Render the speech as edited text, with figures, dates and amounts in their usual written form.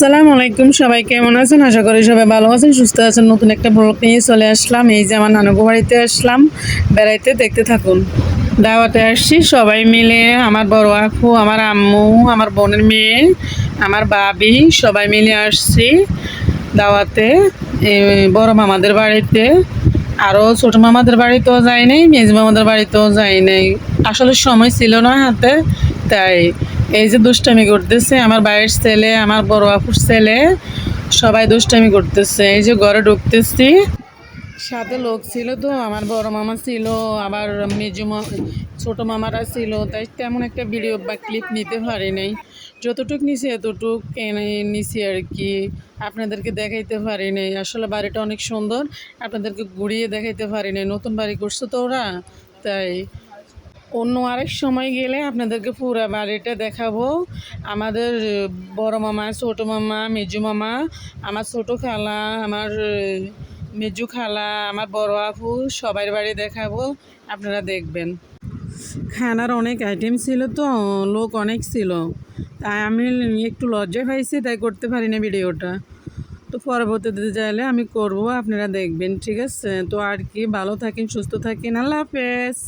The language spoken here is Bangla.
আসসালামু আলাইকুম, সবাই কেমন আছেন? আশা করি সবাই ভালো আছেন, সুস্থ আছেন। নতুন একটা ব্লগ নিয়ে চলে আসলাম। এই যে আমার নানুগো বাড়িতে আসলাম বেড়াইতে, দেখতে থাকুন। দাওয়াতে আসছি সবাই মিলে, আমার বড় আপু, আমার আম্মু, আমার বোনের মেয়ে, আমার বাবি, সবাই মিলে আসছি দাওয়াতে। বড় মামাদের বাড়িতে, আরও ছোটো মামাদের বাড়িতেও যাই নাই, মেজ মামাদের বাড়িতেও যাই নাই। আসলে সময় ছিল না হাতে, তাই এই যে দুষ্টামি করতেছে আমার ভাইয়ের ছেলে, আমার বড় আপুর ছেলে, সবাই দুষ্টামি করতেছে। এই যে ঘরে ঢুকতেছি, সাথে লোক ছিল, তো আমার বড় মামা ছিল, আবার ছোটো মামারা ছিল, তাই তেমন একটা ভিডিও বা ক্লিপ নিতে পারি নাই। যতটুক নিছি এতটুক নিছি আর কি, আপনাদেরকে দেখাইতে পারি নাই। আসলে বাড়িটা অনেক সুন্দর, আপনাদেরকে ঘুরিয়ে দেখাইতে পারি নাই, নতুন বাড়ি করছে তো ওরা, তাই অন্য আরেক সময় গেলে আপনাদেরকে পুরো বাড়িটা দেখাবো। আমাদের বড় মামা, ছোটো মামা, মেজু মামা, আমার ছোটো খালা, আমার মেজু খালা, আমার বড় আপু, সবার বাড়ি দেখাবো, আপনারা দেখবেন। খানার অনেক আইটেম ছিল, তো লোক অনেক ছিল, তাই আমি একটু লজ্জা পাইছি, তাই করতে পারি না ভিডিওটা। তো পরবর্তীতে চাইলে আমি করব, আপনারা দেখবেন, ঠিক আছে? তো আর কি, ভালো থাকেন, সুস্থ থাকেন, আল্লাহ হাফেজ।